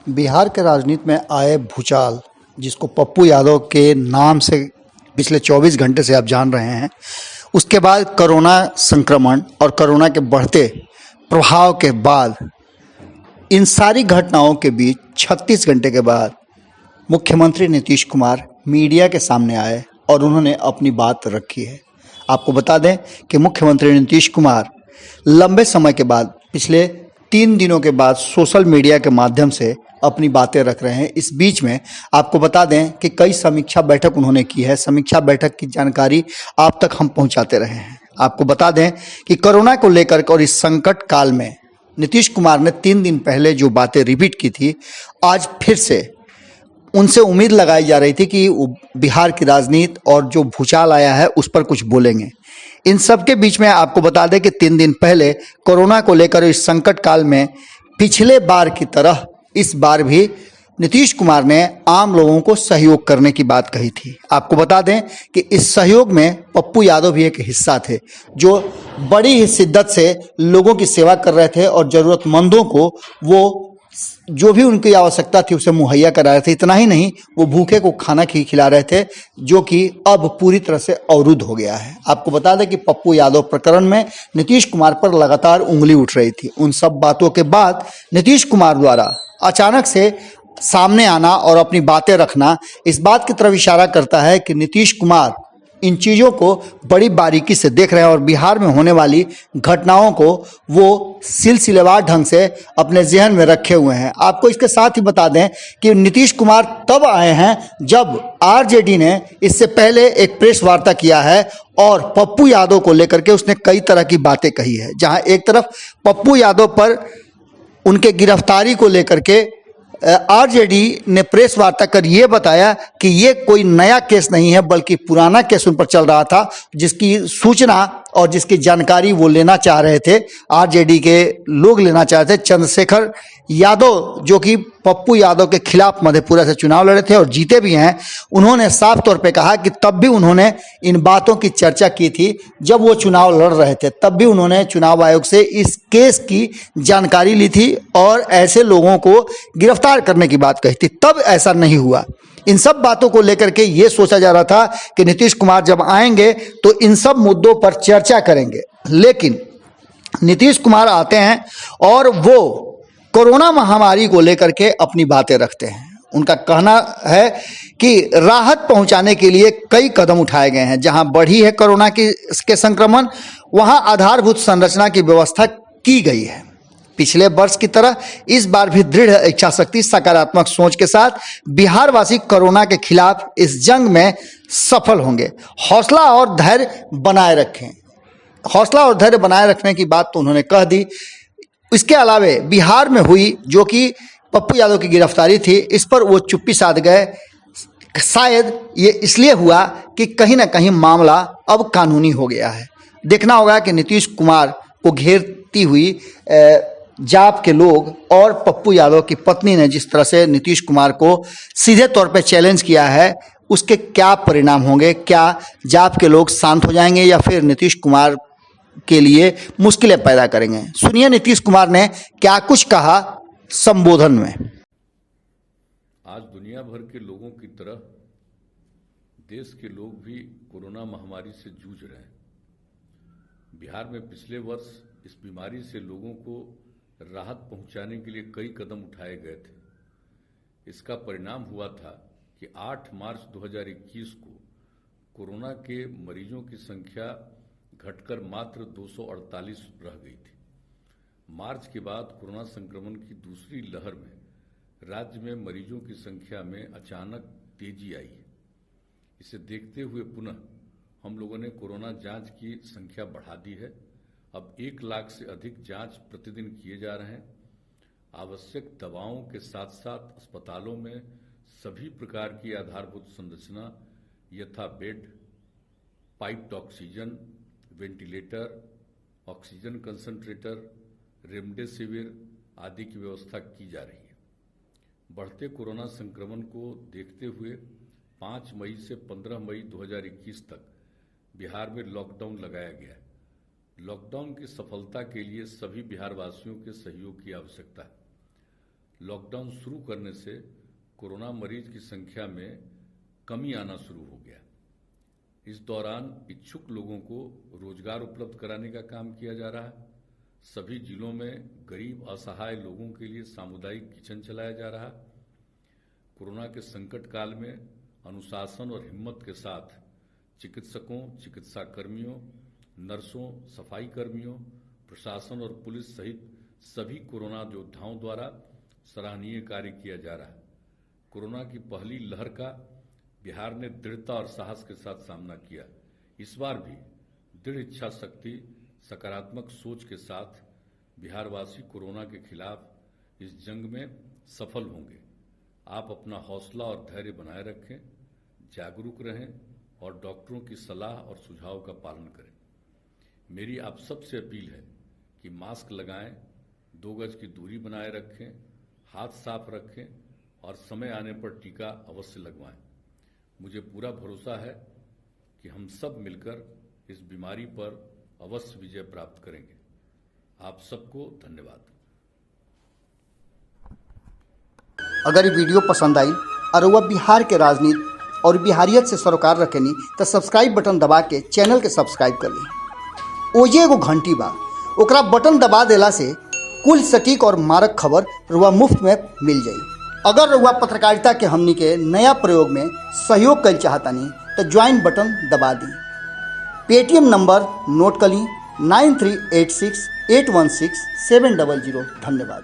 बिहार के राजनीति में आए भूचाल, जिसको पप्पू यादव के नाम से पिछले 24 घंटे से आप जान रहे हैं। उसके बाद कोरोना संक्रमण और कोरोना के बढ़ते प्रभाव के बाद, इन सारी घटनाओं के बीच 36 घंटे के बाद मुख्यमंत्री नीतीश कुमार मीडिया के सामने आए और उन्होंने अपनी बात रखी है। आपको बता दें कि मुख्यमंत्री नीतीश कुमार लंबे समय के बाद, पिछले 3 दिनों के बाद सोशल मीडिया के माध्यम से अपनी बातें रख रहे हैं। इस बीच में आपको बता दें कि कई समीक्षा बैठक उन्होंने की है। समीक्षा बैठक की जानकारी आप तक हम पहुंचाते रहे हैं। आपको बता दें कि कोरोना को लेकर और इस संकट काल में नीतीश कुमार ने 3 दिन पहले जो बातें रिपीट की थी, आज फिर से उनसे उम्मीद लगाई जा रही थी कि बिहार की राजनीति और जो भूचाल आया है उस पर कुछ बोलेंगे। इन सब के बीच में आपको बता दें कि 3 दिन पहले कोरोना को लेकर इस संकट काल में पिछले बार की तरह इस बार भी नीतीश कुमार ने आम लोगों को सहयोग करने की बात कही थी। आपको बता दें कि इस सहयोग में पप्पू यादव भी एक हिस्सा थे, जो बड़ी ही शिद्दत से लोगों की सेवा कर रहे थे और ज़रूरतमंदों को वो जो भी उनकी आवश्यकता थी उसे मुहैया करा रहे थे। इतना ही नहीं, वो भूखे को खाना खिला रहे थे, जो कि अब पूरी तरह से अवरुद्ध हो गया है। आपको बता दें कि पप्पू यादव प्रकरण में नीतीश कुमार पर लगातार उंगली उठ रही थी। उन सब बातों के बाद नीतीश कुमार द्वारा अचानक से सामने आना और अपनी बातें रखना इस बात की तरफ इशारा करता है कि नीतीश कुमार इन चीज़ों को बड़ी बारीकी से देख रहे हैं और बिहार में होने वाली घटनाओं को वो सिलसिलेवार ढंग से अपने जहन में रखे हुए हैं। आपको इसके साथ ही बता दें कि नीतीश कुमार तब आए हैं जब आरजेडी ने इससे पहले एक प्रेस वार्ता किया है और पप्पू यादव को लेकर के उसने कई तरह की बातें कही है। जहां एक तरफ पप्पू यादव पर उनके गिरफ्तारी को लेकर के आरजेडी ने प्रेस वार्ता कर ये बताया कि ये कोई नया केस नहीं है, बल्कि पुराना केस उन पर चल रहा था, जिसकी सूचना और जिसकी जानकारी वो लेना चाह रहे थे। आरजेडी के लोग लेना चाह रहे थे। चंद्रशेखर यादव, जो कि पप्पू यादव के खिलाफ मधेपुरा से चुनाव लड़े थे और जीते भी हैं, उन्होंने साफ तौर पे कहा कि तब भी उन्होंने इन बातों की चर्चा की थी जब वो चुनाव लड़ रहे थे। तब भी उन्होंने चुनाव आयोग से इस केस की जानकारी ली थी और ऐसे लोगों को गिरफ्तार करने की बात कही थी। तब ऐसा नहीं हुआ। इन सब बातों को लेकर के ये सोचा जा रहा था कि नीतीश कुमार जब आएंगे तो इन सब मुद्दों पर चर्चा करेंगे, लेकिन नीतीश कुमार आते हैं और वो कोरोना महामारी को लेकर के अपनी बातें रखते हैं। उनका कहना है कि राहत पहुंचाने के लिए कई कदम उठाए गए हैं। जहां बढ़ी है कोरोना के संक्रमण, वहां आधारभूत संरचना की व्यवस्था की गई है। पिछले वर्ष की तरह इस बार भी दृढ़ इच्छा शक्ति, सकारात्मक सोच के साथ बिहारवासी कोरोना के खिलाफ इस जंग में सफल होंगे। हौसला और धैर्य बनाए रखें। हौसला और धैर्य बनाए रखने की बात तो उन्होंने कह दी। इसके अलावे बिहार में हुई जो कि पप्पू यादव की गिरफ्तारी थी, इस पर वो चुप्पी साध गए। शायद ये इसलिए हुआ कि कहीं ना कहीं मामला अब कानूनी हो गया है। देखना होगा कि नीतीश कुमार को घेरती हुई जाप के लोग और पप्पू यादव की पत्नी ने जिस तरह से नीतीश कुमार को सीधे तौर पे चैलेंज किया है, उसके क्या परिणाम होंगे। क्या जाप के लोग शांत हो जाएंगे या फिर नीतीश कुमार के लिए मुश्किलें पैदा करेंगे। सुनिए नीतीश कुमार ने क्या कुछ कहा संबोधन में। आज दुनिया भर के लोगों की तरह देश के लोग भी कोरोना महामारी से जूझ रहे हैं। बिहार में पिछले वर्ष इस बीमारी से लोगों को राहत पहुंचाने के लिए कई कदम उठाए गए थे। इसका परिणाम हुआ था कि 8 मार्च 2021 को कोरोना के मरीजों की संख्या घटकर मात्र 248 रह गई थी। मार्च के बाद कोरोना संक्रमण की दूसरी लहर में राज्य में मरीजों की संख्या में अचानक तेजी आई है। इसे देखते हुए पुनः हम लोगों ने कोरोना जांच की संख्या बढ़ा दी है। अब 1 लाख से अधिक जांच प्रतिदिन किए जा रहे हैं। आवश्यक दवाओं के साथ साथ अस्पतालों में सभी प्रकार की आधारभूत संरचना यथा bed, piped oxygen, ventilator, oxygen concentrator, remdesivir आदि की व्यवस्था की जा रही है। बढ़ते कोरोना संक्रमण को देखते हुए 5 मई से 15 मई 2021 तक बिहार में लॉकडाउन लगाया गया है। लॉकडाउन की सफलता के लिए सभी बिहारवासियों के सहयोग की आवश्यकता है। लॉकडाउन शुरू करने से कोरोना मरीज की संख्या में कमी आना शुरू हो गया। इस दौरान इच्छुक लोगों को रोजगार उपलब्ध कराने का काम किया जा रहा है। सभी जिलों में गरीब असहाय लोगों के लिए सामुदायिक किचन चलाया जा रहा है। कोरोना के संकट काल में अनुशासन और हिम्मत के साथ चिकित्सकों, चिकित्सा कर्मियों, नर्सों, सफाई कर्मियों, प्रशासन और पुलिस सहित सभी कोरोना योद्धाओं द्वारा सराहनीय कार्य किया जा रहा है। कोरोना की पहली लहर का बिहार ने दृढ़ता और साहस के साथ सामना किया। इस बार भी दृढ़ इच्छा शक्ति, सकारात्मक सोच के साथ बिहारवासी कोरोना के खिलाफ इस जंग में सफल होंगे। आप अपना हौसला और धैर्य बनाए रखें, जागरूक रहें और डॉक्टरों की सलाह और सुझाव का पालन करें। मेरी आप सबसे अपील है कि मास्क लगाएं, 2 गज की दूरी बनाए रखें, हाथ साफ रखें और समय आने पर टीका अवश्य लगवाएं। मुझे पूरा भरोसा है कि हम सब मिलकर इस बीमारी पर अवश्य विजय प्राप्त करेंगे। आप सबको धन्यवाद। अगर ये वीडियो पसंद आई और वह बिहार के राजनीति और बिहारियत से सरोकार रखेनी तो सब्सक्राइब बटन दबा के चैनल के सब्सक्राइब कर ली। ओजे एगो घंटी बा, ओकरा बटन दबा देला से कुल सटीक और मारक खबर रुआ मुफ्त में मिल जाई। अगर रुआ पत्रकारिता के हमनी के नया प्रयोग में सहयोग कर चाहतानी तो ज्वाइन बटन दबा दी। पेटीएम नंबर नोट कर ली 9386816700। धन्यवाद।